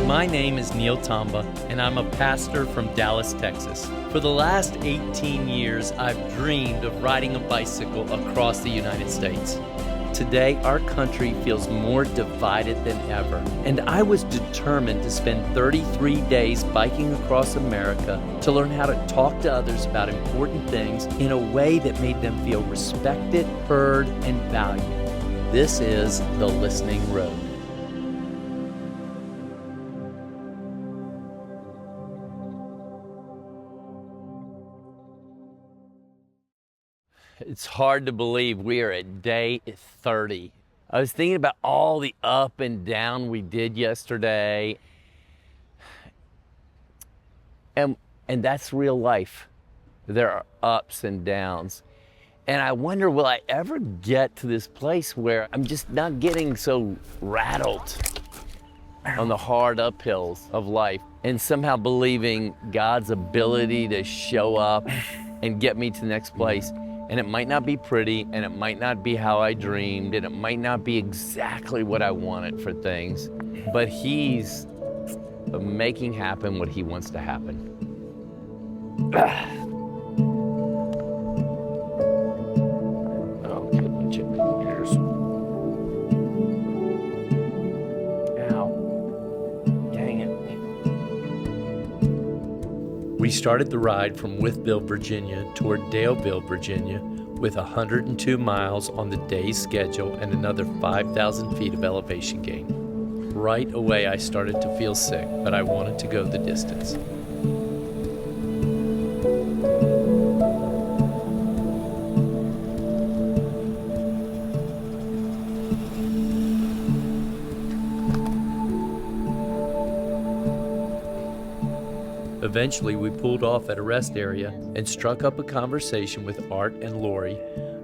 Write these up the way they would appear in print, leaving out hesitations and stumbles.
My name is Neil Tomba, and I'm a pastor from Dallas, Texas. For the last 18 years, I've dreamed of riding a bicycle across the United States. Today, our country feels more divided than ever, and I was determined to spend 33 days biking across America to learn how to talk to others about important things in a way that made them feel respected, heard, and valued. This is The Listening Road. It's hard to believe we are at day 30. I was thinking about all the up and down we did yesterday. And that's real life. There are ups and downs. And I wonder, will I ever get to this place where I'm just not getting so rattled on the hard uphills of life and somehow believing God's ability to show up and get me to the next place. And it might not be pretty, and it might not be how I dreamed, and it might not be exactly what I wanted for things, but He's making happen what He wants to happen. Oh, get my chip ears. Ow. Dang it. We started the ride from Wytheville, Virginia toward Daleville, Virginia with 102 miles on the day's schedule and another 5,000 feet of elevation gain. Right away I started to feel sick, but I wanted to go the distance. Eventually, we pulled off at a rest area and struck up a conversation with Art and Lori,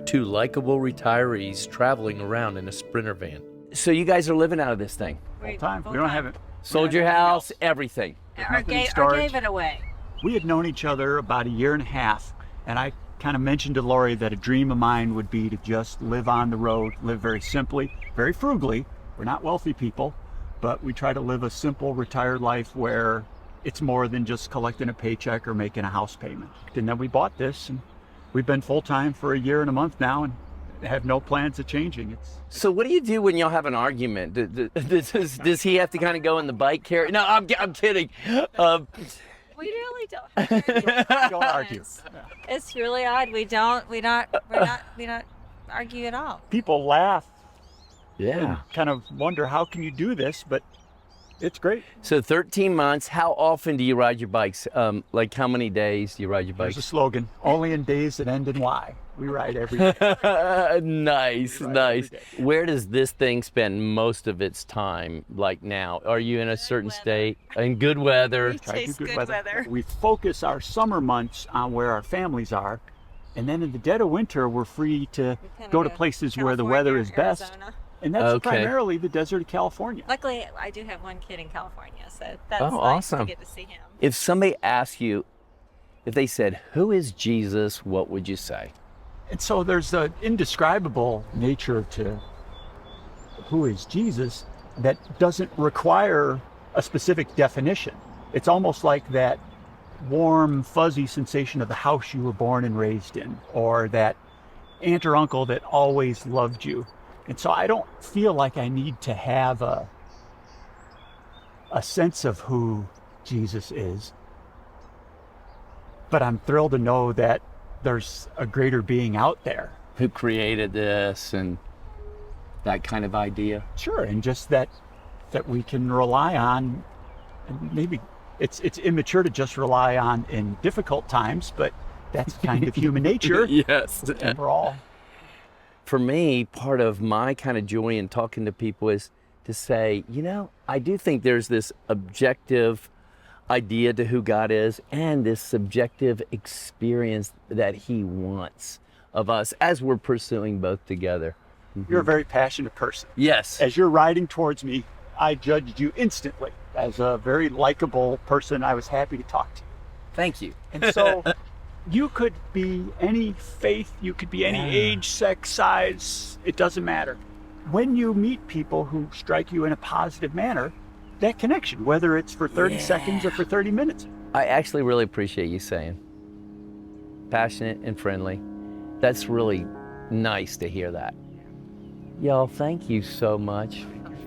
two likable retirees traveling around in a Sprinter van. So you guys are living out of this thing? Full time. We don't have it. Sold your house, everything. Or gave it away. We had known each other about a year and a half, and I kind of mentioned to Lori that a dream of mine would be to just live on the road, live very simply, very frugally. We're not wealthy people, but we try to live a simple retired life where it's more than just collecting a paycheck or making a house payment. And then we bought this, and we've been full-time for a year and a month now and have no plans of changing. So what do you do when y'all have an argument? Does he have to kind of go in the bike carrier? No, I'm kidding. We really don't. We don't argue. It's really odd. We don't argue at all. People laugh. Yeah. And kind of wonder, how can you do this? But it's great. So 13 months, how often do you ride your bikes? Like how many days do you ride your bikes? There's a slogan, only in days that end in Y. We ride every day. Nice. Where does this thing spend most of its time, like now? Are you in a certain state? In good weather? We chase good weather. We focus our summer months on where our families are. And then in the dead of winter, we're free to go to places where the weather is best. Arizona. And that's primarily the desert of California. Luckily, I do have one kid in California, so that's nice awesome. to get to see him. If somebody asked you, if they said, who is Jesus, what would you say? And so there's an indescribable nature to who is Jesus that doesn't require a specific definition. It's almost like that warm, fuzzy sensation of the house you were born and raised in, or that aunt or uncle that always loved you. And so I don't feel like I need to have a sense of who Jesus is. But I'm thrilled to know that there's a greater being out there. Who created this and that kind of idea? Sure, and just that we can rely on, and maybe it's immature to just rely on in difficult times, but that's kind of human nature. Yes. And we're all... For me, part of my kind of joy in talking to people is to say, I do think there's this objective idea to who God is and this subjective experience that He wants of us as we're pursuing both together. Mm-hmm. You're a very passionate person. Yes. As you're riding towards me, I judged you instantly as a very likable person. I was happy to talk to you. Thank you. And so you could be any faith, you could be any age, sex, size, it doesn't matter. When you meet people who strike you in a positive manner, that connection, whether it's for 30 seconds or for 30 minutes. I actually really appreciate you saying passionate and friendly. That's really nice to hear that. Y'all, thank you so much.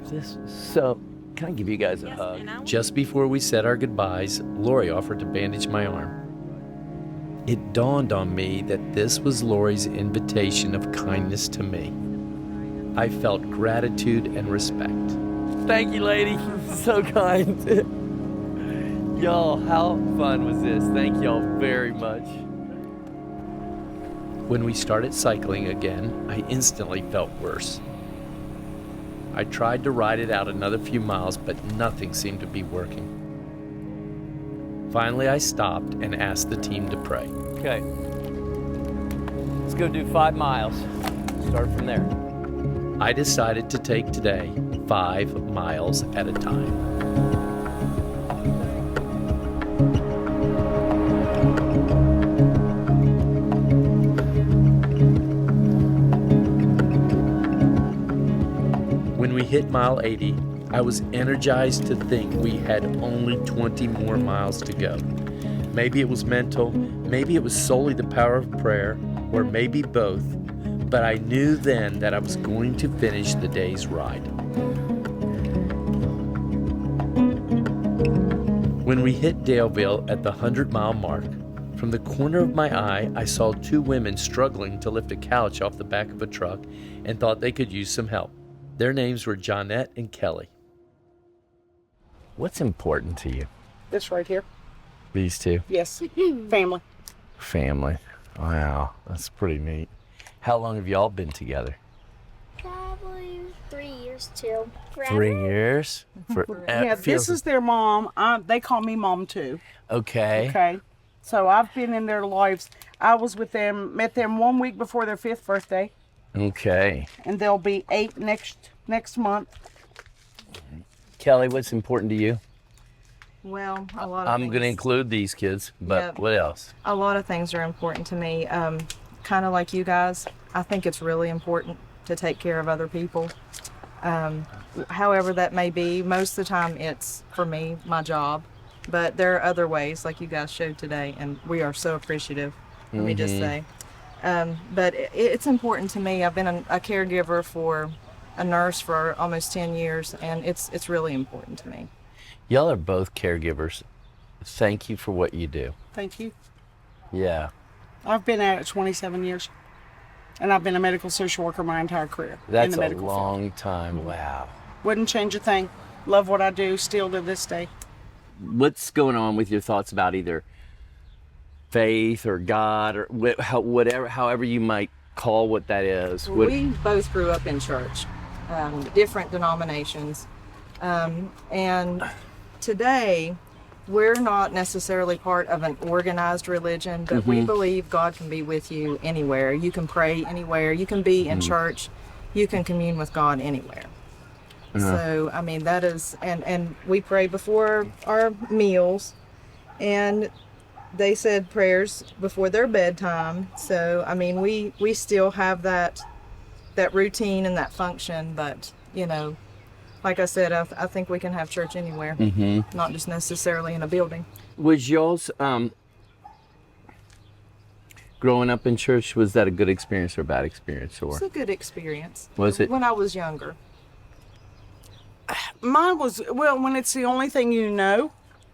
Can I give you guys a hug? Just before we said our goodbyes, Lori offered to bandage my arm. It dawned on me that this was Lori's invitation of kindness to me. I felt gratitude and respect. Thank you, lady. So kind. Y'all, how fun was this? Thank y'all very much. When we started cycling again, I instantly felt worse. I tried to ride it out another few miles, but nothing seemed to be working. Finally, I stopped and asked the team to pray. Okay. Let's go do 5 miles. Start from there. I decided to take today 5 miles at a time. When we hit mile 80, I was energized to think we had only 20 more miles to go. Maybe it was mental, maybe it was solely the power of prayer, or maybe both, but I knew then that I was going to finish the day's ride. When we hit Daleville at the 100-mile mark, from the corner of my eye, I saw 2 women struggling to lift a couch off the back of a truck and thought they could use some help. Their names were Johnette and Kelly. What's important to you? This right here. These two? Yes. Family. Family. Wow, that's pretty neat. How long have y'all been together? Probably 3 years too. 3 years? Yeah, this is their mom. They call me mom too. Okay. Okay. So I've been in their lives. I was with them, met them 1 week before their 5th birthday. Okay. And they'll be 8 next month. Kelly, what's important to you? Well, a lot of I'm things. going to include these kids, but Yep. what else? A lot of things are important to me. Kind of like you guys, I think it's really important to take care of other people. However that may be, most of the time it's, for me, my job. But there are other ways, like you guys showed today, and we are so appreciative, let me just say. But it's important to me. I've been a caregiver for a nurse for almost 10 years, and it's really important to me. Y'all are both caregivers. Thank you for what you do. Thank you. Yeah. I've been at it 27 years. And I've been a medical social worker my entire career. That's in the a medical long field. time. Wow. Wouldn't change a thing. Love what I do still to this day. What's going on with your thoughts about either faith or God or whatever, however you might call what that is? We both grew up in church, different denominations. And today, we're not necessarily part of an organized religion, but we believe God can be with you anywhere. You can pray anywhere. You can be in church. You can commune with God anywhere. So, I mean, that is, and we pray before our meals, and they said prayers before their bedtime. So, I mean, we still have that routine and that function, but, you know, like I said, I think we can have church anywhere, not just necessarily in a building. Was y'all's growing up in church, was that a good experience or a bad experience? Or It's a good experience. Was it? When I was younger. Mine was, well, when it's the only thing you know,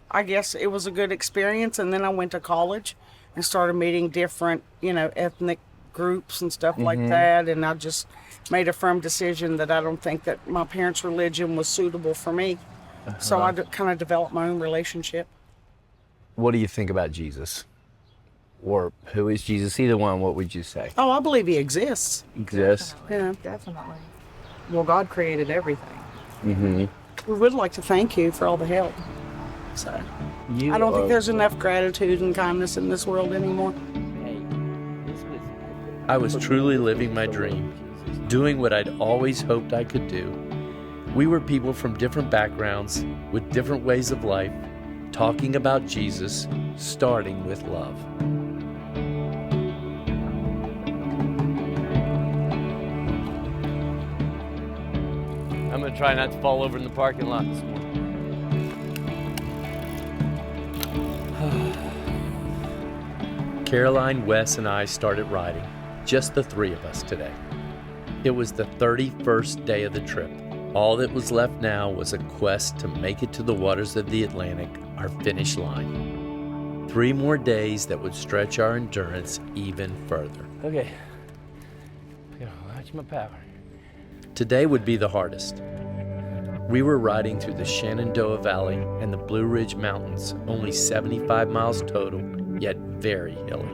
I guess it was a good experience. And then I went to college and started meeting different, ethnic groups and stuff like that. And I just made a firm decision that I don't think that my parents' religion was suitable for me. So I kind of developed my own relationship. What do you think about Jesus? Or who is Jesus? Either one, what would you say? Oh, I believe he exists. Exists? Yeah. Definitely. Well, God created everything. We would like to thank you for all the help. So I don't think there's enough gratitude and kindness in this world anymore. I was truly living my dream, doing what I'd always hoped I could do. We were people from different backgrounds, with different ways of life, talking about Jesus, starting with love. I'm going to try not to fall over in the parking lot this morning. Caroline, Wes, and I started riding, just the three of us today. It was the 31st day of the trip. All that was left now was a quest to make it to the waters of the Atlantic, our finish line. 3 more days that would stretch our endurance even further. Okay. I'm gonna watch my power. Today would be the hardest. We were riding through the Shenandoah Valley and the Blue Ridge Mountains, only 75 miles total, yet very hilly.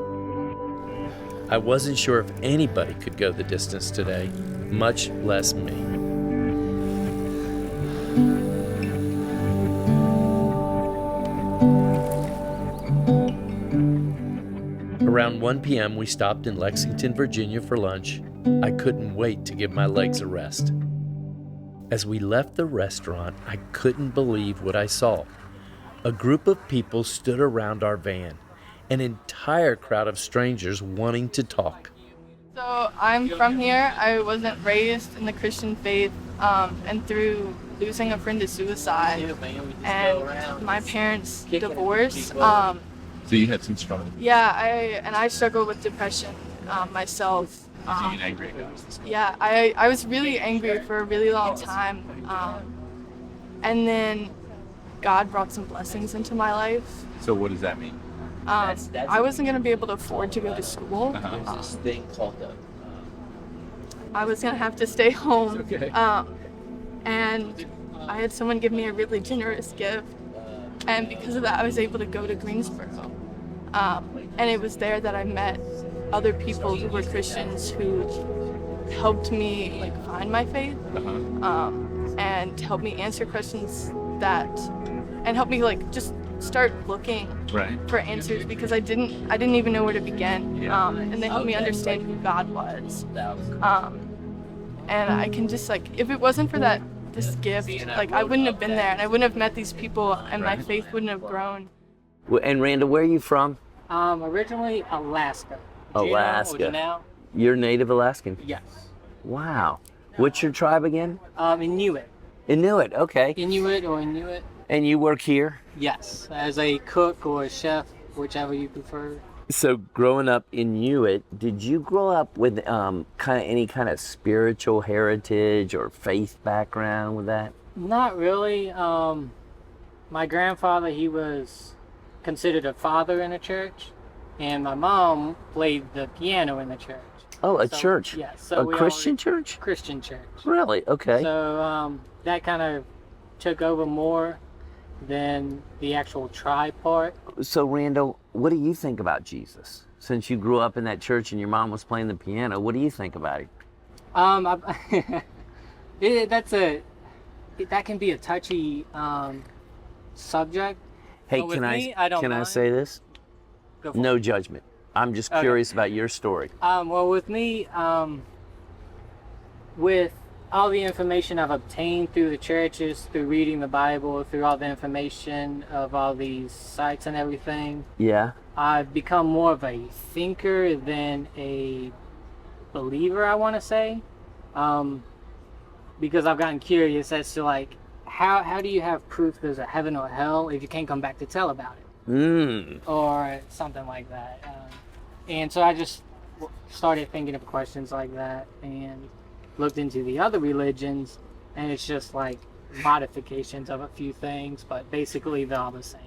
I wasn't sure if anybody could go the distance today, much less me. Around 1 p.m., we stopped in Lexington, Virginia for lunch. I couldn't wait to give my legs a rest. As we left the restaurant, I couldn't believe what I saw. A group of people stood around our van, an entire crowd of strangers wanting to talk. So I'm from here. I wasn't raised in the Christian faith, and through losing a friend to suicide and my parents' divorce. So you had some struggle. Yeah, I struggle with depression myself. Did you get angry? Yeah, I was really angry for a really long time. And then God brought some blessings into my life. So what does that mean? I wasn't going to be able to afford to go to school. This thing called I was going to have to stay home. Okay. And I had someone give me a really generous gift. And because of that, I was able to go to Greensboro. And it was there that I met other people who were Christians who helped me find my faith, and helped me answer questions and helped me just start looking for answers, because I didn't even know where to begin. And they helped me understand who God was. And I can just if it wasn't for this gift, I wouldn't have been there, and I wouldn't have met these people, and my faith wouldn't have grown. And Randall, where are you from? Originally Alaska. Alaska. You're native Alaskan? Yes. Wow. What's your tribe again? Inuit. Inuit, okay. Inuit. And you work here? Yes, as a cook or a chef, whichever you prefer. So growing up Inuit, did you grow up with any kind of spiritual heritage or faith background with that? Not really. My grandfather, he was considered a father in a church, and my mom played the piano in the church. Oh, a church? Yeah. So a Christian church? Christian church. Really? Okay. So that kind of took over more than the actual tribe part. So Randall, what do you think about Jesus? Since you grew up in that church and your mom was playing the piano, what do you think about it? That can be a touchy subject. Hey, can I say this? No judgment. I'm just curious about your story. Well, with me, with all the information I've obtained through the churches, through reading the Bible, through all the information of all these sites and everything, yeah, I've become more of a thinker than a believer, I want to say, because I've gotten curious as to how do you have proof there's a heaven or hell if you can't come back to tell about it, or something like that. And so I just started thinking of questions like that and looked into the other religions, and it's just modifications of a few things, but basically they're all the same.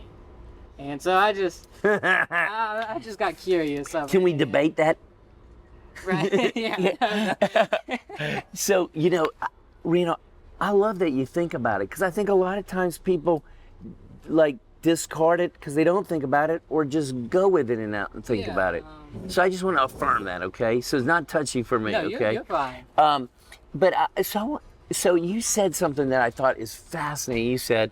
And so I just I just got curious. Can we debate that? Right. Yeah. So, Reno, I love that you think about it, because I think a lot of times people discard it because they don't think about it, or just go with it and out and think about it. So I just want to affirm that, okay? So it's not touchy for me, no, okay? You're fine. But so you said something that I thought is fascinating. You said,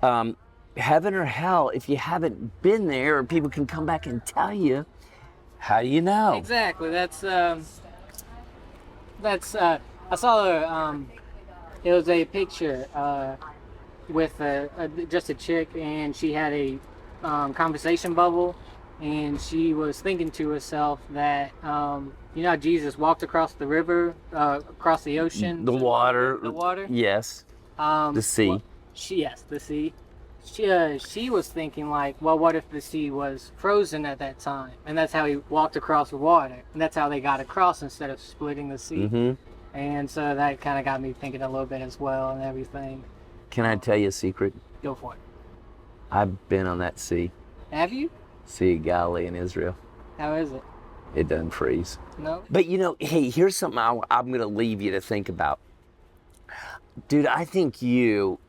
heaven or hell, if you haven't been there, or people can come back and tell you, how do you know? Exactly. That's I saw it was a picture with just a chick, and she had a conversation bubble, and she was thinking to herself that Jesus walked across the river, across the ocean, the water, the water, yes, the sea. Well, the sea. she was thinking like, well, what if the sea was frozen at that time? And that's how he walked across the water. And that's how they got across instead of splitting the sea. Mm-hmm. And so that kind of got me thinking a little bit as well and everything. Can I tell you a secret? Go for it. I've been on that sea. Have you? Sea of Galilee in Israel. How is it? It doesn't freeze. No? But hey, here's something I'm going to leave you to think about. Dude, I think you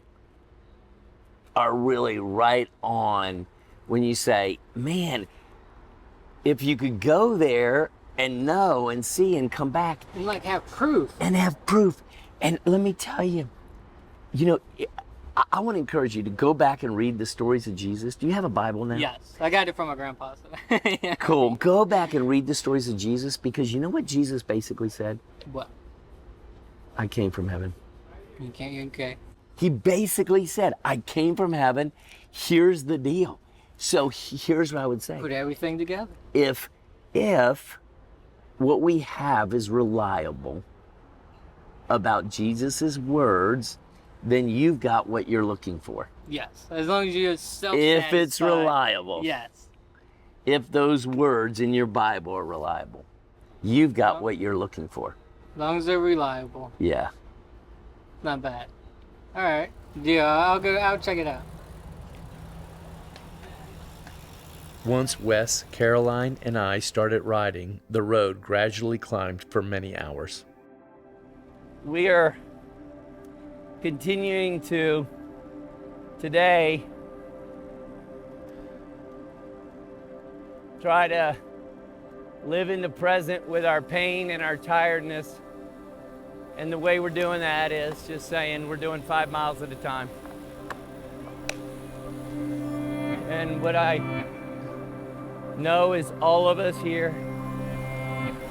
are really right on when you say, man, if you could go there and know and see and come back. And like have proof. And have proof. And let me tell you, I want to encourage you to go back and read the stories of Jesus. Do you have a Bible now? Yes, I got it from my grandpa. So. Yeah. Cool. Go back and read the stories of Jesus, because you know what Jesus basically said? What? I came from heaven. You can't, okay. He basically said, I came from heaven. Here's the deal. So here's what I would say. Put everything together. If what we have is reliable about Jesus's words, then you've got what you're looking for. Yes, as long as you're self-satisfied. If it's reliable. Yes. If those words in your Bible are reliable, you've got what you're looking for. As long as they're reliable. Yeah. Not bad. All right. Yeah, I'll check it out. Once Wes, Caroline, and I started riding, the road gradually climbed for many hours. We are continuing to today try to live in the present with our pain and our tiredness. And the way we're doing that is just saying we're doing 5 miles at a time. And what I know is all of us here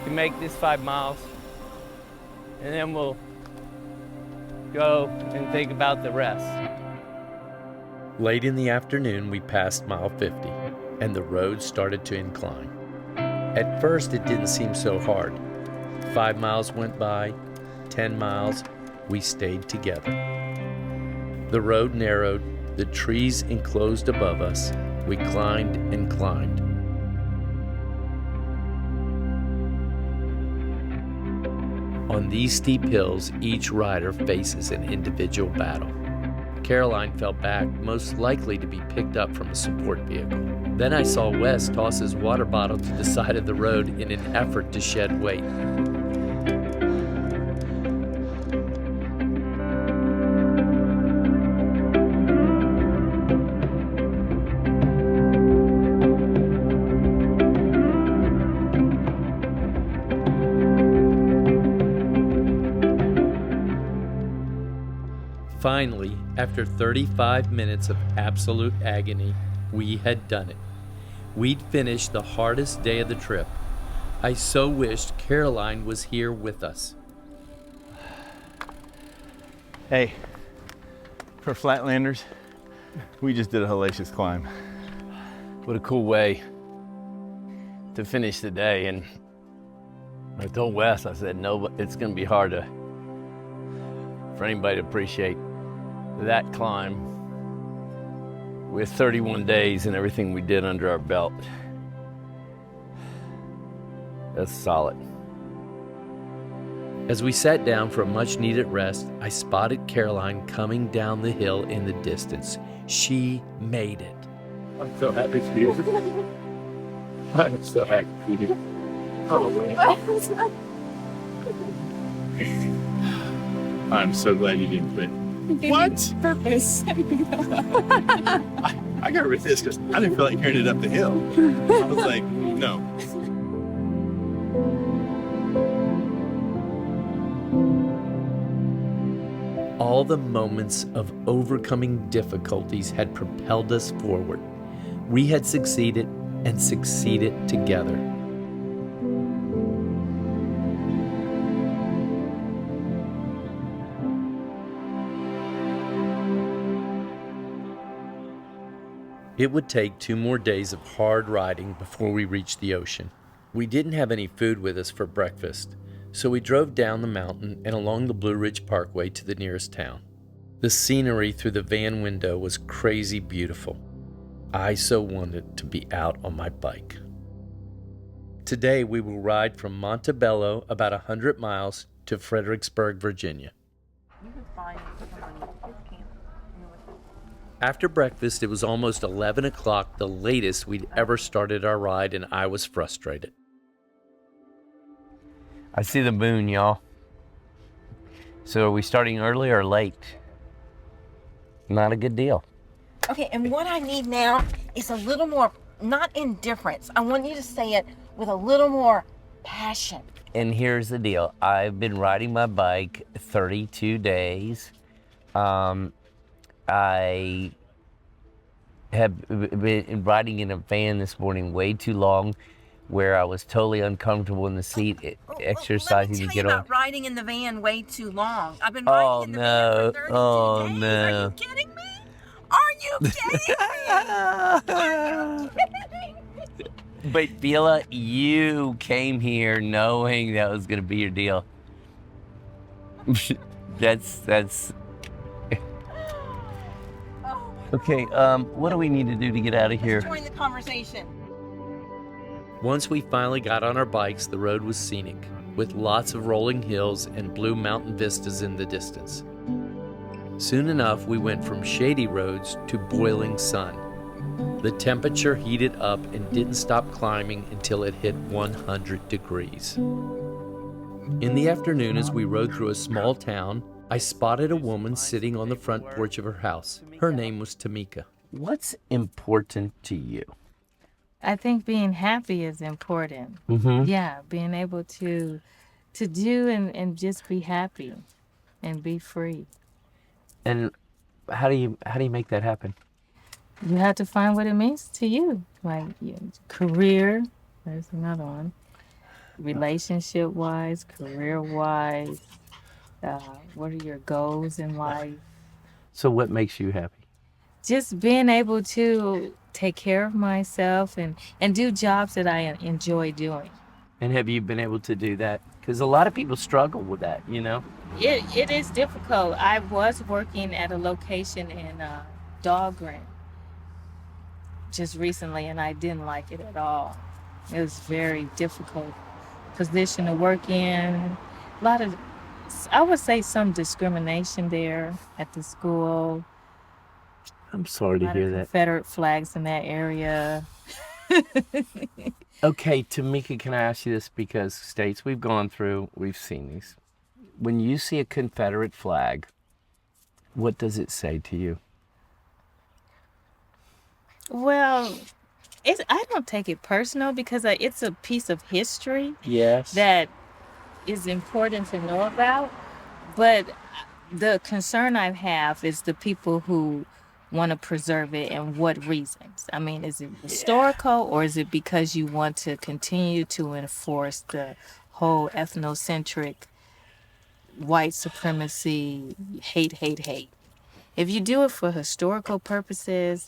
can make this 5 miles. And then we'll go and think about the rest. Late in the afternoon, we passed mile 50, and the road started to incline. At first, it didn't seem so hard. 5 miles went by, 10 miles, we stayed together. The road narrowed, the trees enclosed above us. We climbed and climbed. On these steep hills, each rider faces an individual battle. Caroline fell back, most likely to be picked up from a support vehicle. Then I saw Wes toss his water bottle to the side of the road in an effort to shed weight. Finally, after 35 minutes of absolute agony, we had done it. We'd finished the hardest day of the trip. I so wished Caroline was here with us. Hey, for Flatlanders, we just did a hellacious climb. What a cool way to finish the day. And I told Wes, I said, no, it's going to be hard for anybody to appreciate that climb with 31 days and everything we did under our belt. That's solid. As we sat down for a much-needed rest, I spotted Caroline coming down the hill in the distance. She made it. I'm so happy for you. I'm so happy for you. Oh, I'm so glad you didn't quit. What? Purpose. I got rid of this because I didn't feel like carrying it up the hill. I was like, no. All the moments of overcoming difficulties had propelled us forward. We had succeeded and succeeded together. It would take 2 more days of hard riding before we reached the ocean. We didn't have any food with us for breakfast, so we drove down the mountain and along the Blue Ridge Parkway to the nearest town. The scenery through the van window was crazy beautiful. I so wanted to be out on my bike. Today we will ride from Montebello about 100 miles to Fredericksburg, Virginia. After breakfast, it was almost 11 o'clock, the latest we'd ever started our ride, and I was frustrated. I see the moon, y'all. So are we starting early or late? Not a good deal. Okay, and what I need now is a little more, not indifference. I want you to say it with a little more passion. And here's the deal. I've been riding my bike 32 days. I have been riding in a van this morning way too long, where I was totally uncomfortable in the seat, exercising to get on. About riding in the van way too long. I've been riding in the van for 32 days. Are you kidding me? Are you kidding me? But Beulah, you came here knowing that was gonna be your deal. That's. Okay, what do we need to do to get out of here? Join the conversation. Once we finally got on our bikes, the road was scenic, with lots of rolling hills and blue mountain vistas in the distance. Soon enough, we went from shady roads to boiling sun. The temperature heated up and didn't stop climbing until it hit 100 degrees. In the afternoon, as we rode through a small town, I spotted a woman sitting on the front porch of her house. Her name was Tamika. What's important to you? I think being happy is important. Mm-hmm. Yeah, being able to do and just be happy and be free. And how do you make that happen? You have to find what it means to you. Like career, there's another one. Relationship-wise, career-wise, what are your goals in life? So what makes you happy? Just being able to take care of myself and do jobs that I enjoy doing. And have you been able to do that? Because a lot of people struggle with that, you know? It is difficult. I was working at a location in Dahlgren just recently, and I didn't like it at all. It was very difficult position to work in. A lot of, I would say, some discrimination there at the school. I'm sorry to hear that. Confederate flags in that area. Okay, Tamika, can I ask you this? Because states we've gone through, we've seen these. When you see a Confederate flag, what does it say to you? Well, I don't take it personal because it's a piece of history. Yes. That is important to know about. But the concern I have is the people who want to preserve it and what reasons. I mean, is it historical or is it because you want to continue to enforce the whole ethnocentric white supremacy, hate? If you do it for historical purposes,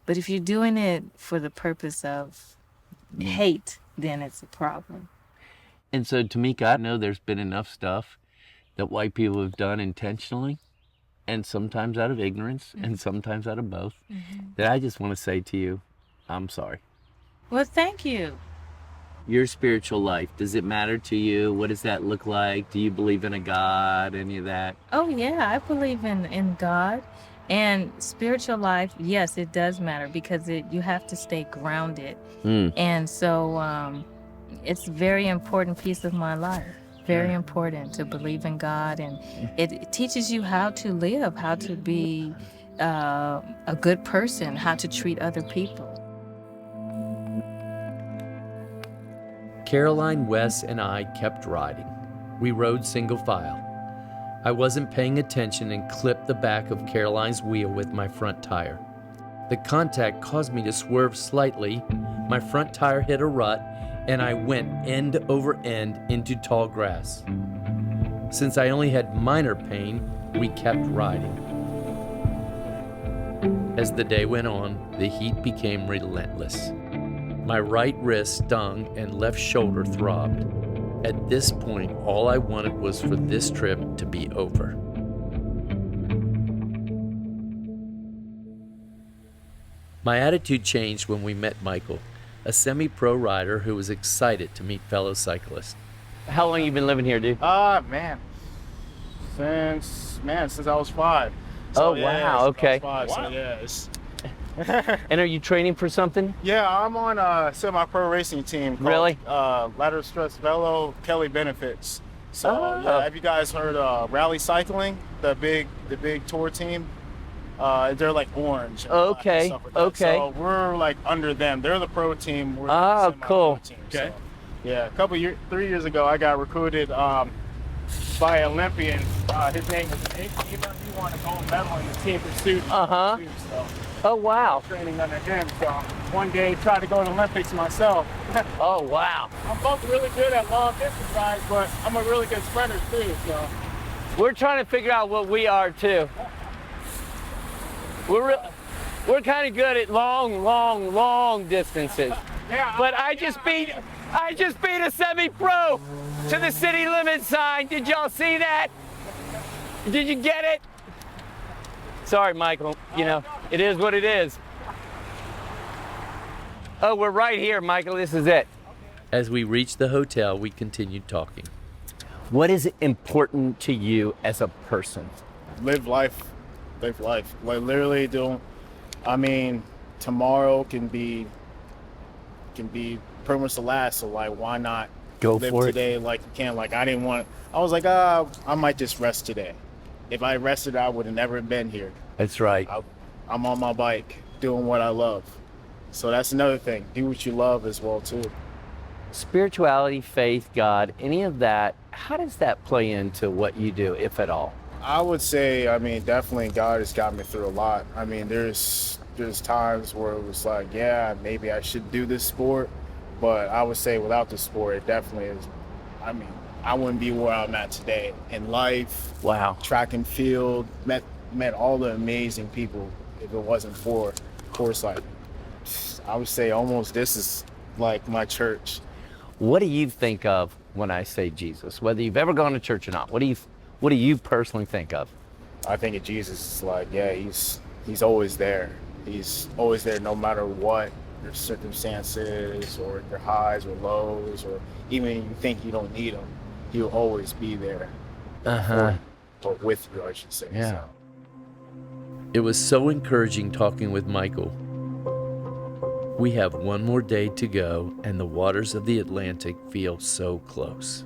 but if you're doing it for the purpose of hate, then it's a problem. And so, Tamika, I know there's been enough stuff that white people have done intentionally, and sometimes out of ignorance, and sometimes out of both, that I just want to say to you, I'm sorry. Well, thank you. Your spiritual life, does it matter to you? What does that look like? Do you believe in a God, any of that? Oh, yeah, I believe in God. And spiritual life, yes, it does matter because you have to stay grounded. And so it's a very important piece of my life. Very important to believe in God, and it teaches you how to live, how to be a good person, how to treat other people. Caroline, Wes, and I kept riding. We rode single file. I wasn't paying attention and clipped the back of Caroline's wheel with my front tire. The contact caused me to swerve slightly. My front tire hit a rut, and I went end over end into tall grass. Since I only had minor pain, we kept riding. As the day went on, the heat became relentless. My right wrist stung and left shoulder throbbed. At this point, all I wanted was for this trip to be over. My attitude changed when we met Michael, a semi-pro rider who was excited to meet fellow cyclists. How long you been living here, dude? Man. Since I was 5. So, Oh, wow, okay. Wow. So, And are you training for something? Yeah, I'm on a semi-pro racing team called Really? Ladder Stress Velo Kelly Benefits. So, have you guys heard Rally Cycling, the big tour team? They're like orange. And Okay, stuff like that. okay. So we're like under them. They're the pro team. We're the semi-pro cool. team. Okay. So, yeah, 3 years ago, I got recruited by an Olympian. His name is Nick. He won a gold medal in the team pursuit. Uh-huh. So, Oh, wow. training under him. So one day, try to go to Olympics myself. Oh, wow. I'm both really good at long distance rides, but I'm a really good sprinter too. So We're trying to figure out what we are, too. We're kind of good at long distances. yeah. But I just beat a semi-pro to the city limit sign. Did y'all see that? Did you get it? Sorry, Michael. You know, it is what it is. Oh, we're right here, Michael. This is it. As we reached the hotel, we continued talking. What is important to you as a person? live life. Like literally tomorrow can be pretty much the last. So like, why not Go live for it. today like you can? Like I was like, I might just rest today. If I rested, I would have never been here. That's right. I'm on my bike doing what I love. So that's another thing. Do what you love as well too. Spirituality, faith, God, any of that, how does that play into what you do, if at all? I would say, definitely God has got me through a lot. There's times where it was like, yeah, maybe I should do this sport, but I would say without the sport, it definitely is. I wouldn't be where I'm at today in life. Wow. Track and field, met all the amazing people. If it wasn't for course, like I would say almost this is like my church. What do you think of when I say Jesus? Whether you've ever gone to church or not, what do you personally think of? I think of Jesus like, yeah, he's always there. He's always there no matter what your circumstances or your highs or lows, or even if you think you don't need him, he'll always be there. Or with you, I should say. Yeah. So. It was so encouraging talking with Michael. We have one more day to go, and the waters of the Atlantic feel so close.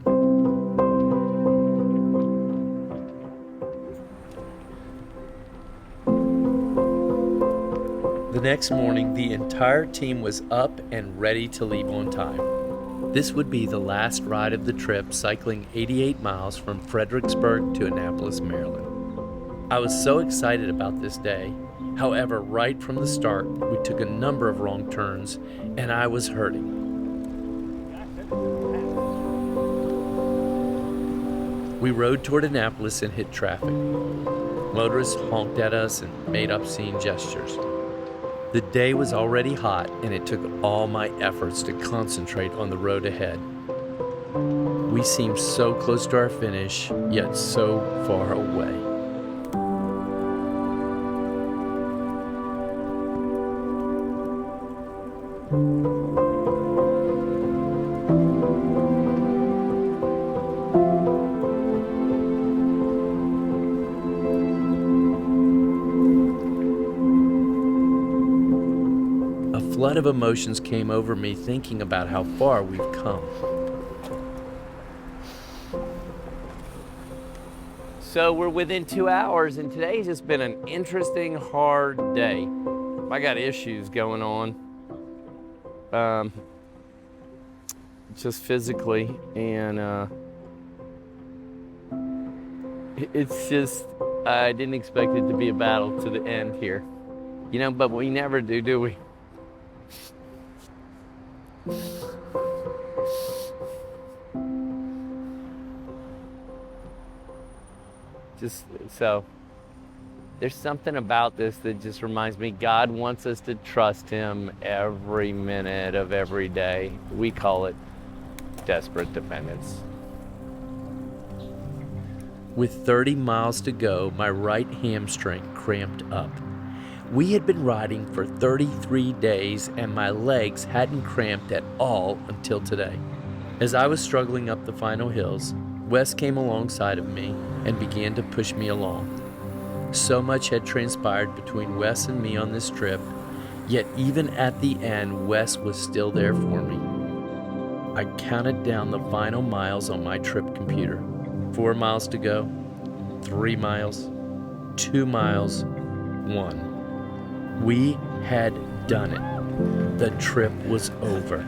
The next morning, the entire team was up and ready to leave on time. This would be the last ride of the trip, cycling 88 miles from Fredericksburg to Annapolis, Maryland. I was so excited about this day. However, right from the start, we took a number of wrong turns, and I was hurting. We rode toward Annapolis and hit traffic. Motorists honked at us and made obscene gestures. The day was already hot, and it took all my efforts to concentrate on the road ahead. We seemed so close to our finish, yet so far away. A flood of emotions came over me thinking about how far we've come. So we're within 2 hours, and today's just been an interesting, hard day. I got issues going on, just physically, and it's just, I didn't expect it to be a battle to the end here. You know, but we never do we? Just so there's something about this that just reminds me God wants us to trust him every minute of every day. We call it desperate dependence. With 30 miles to go, my right hamstring cramped up. We had been riding for 33 days and my legs hadn't cramped at all until today. As I was struggling up the final hills, Wes came alongside of me and began to push me along. So much had transpired between Wes and me on this trip, yet even at the end, Wes was still there for me. I counted down the final miles on my trip computer. 4 miles to go, 3 miles, 2 miles, 1. We had done it. The trip was over.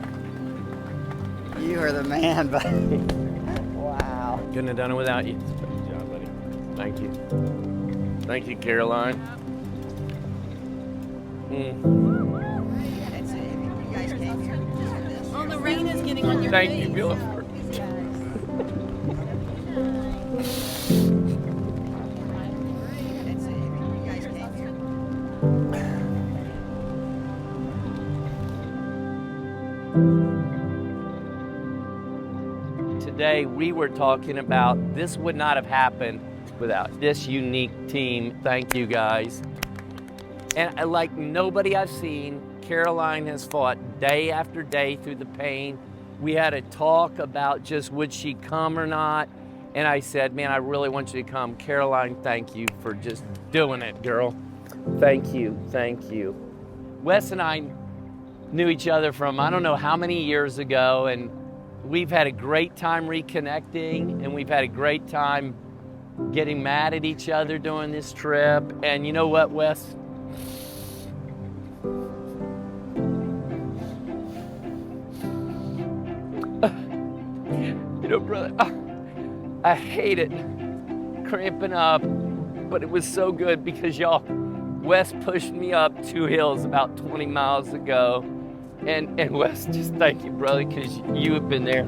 You are the man, buddy. Wow. Couldn't have done it without you. Good job, buddy. Thank you. Thank you, Caroline. Oh, the rain is getting on your Thank face. you, Bill. Today we were talking about this would not have happened without this unique team. Thank you guys. And like nobody I've seen, Caroline has fought day after day through the pain. We had a talk about just would she come or not. And I said, man, I really want you to come. Caroline, thank you for just doing it, girl. Thank you, thank you. Wes and I knew each other from I don't know how many years ago, and we've had a great time reconnecting, and we've had a great time getting mad at each other during this trip. And you know what, Wes? You know, brother, I hate it cramping up, but it was so good because y'all, Wes pushed me up 2 hills about 20 miles ago. And Wes, just thank you, brother, because you have been there.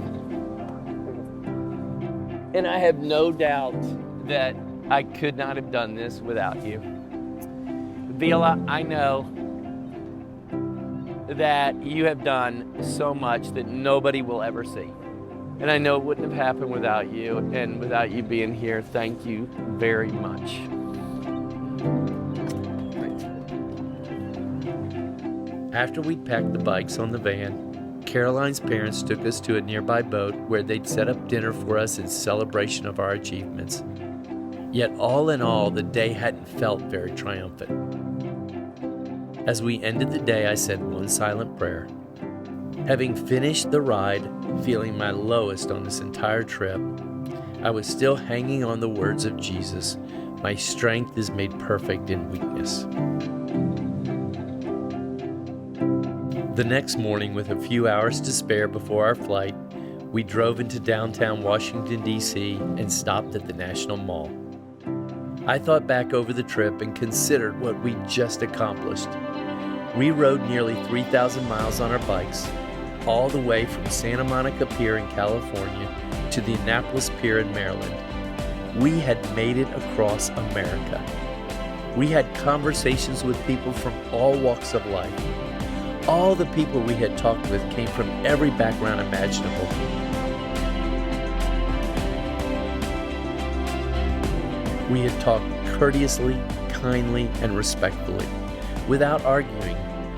And I have no doubt that I could not have done this without you. Vila, I know that you have done so much that nobody will ever see. And I know it wouldn't have happened without you, and without you being here, thank you very much. After we'd packed the bikes on the van, Caroline's parents took us to a nearby boat where they'd set up dinner for us in celebration of our achievements. Yet all in all, the day hadn't felt very triumphant. As we ended the day, I said one silent prayer. Having finished the ride, feeling my lowest on this entire trip, I was still hanging on the words of Jesus, "My strength is made perfect in weakness." The next morning, with a few hours to spare before our flight, we drove into downtown Washington, D.C. and stopped at the National Mall. I thought back over the trip and considered what we just accomplished. We rode nearly 3,000 miles on our bikes, all the way from Santa Monica Pier in California to the Annapolis Pier in Maryland. We had made it across America. We had conversations with people from all walks of life. All the people we had talked with came from every background imaginable. We had talked courteously, kindly, and respectfully, without arguing,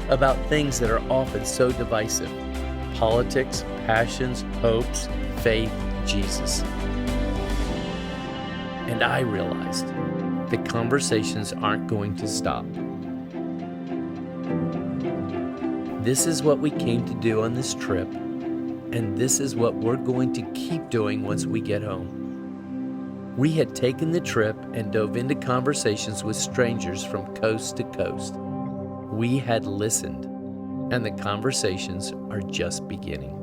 about things that are often so divisive: politics, passions, hopes, faith, Jesus. And I realized the conversations aren't going to stop. This is what we came to do on this trip, and this is what we're going to keep doing once we get home. We had taken the trip and dove into conversations with strangers from coast to coast. We had listened, and the conversations are just beginning.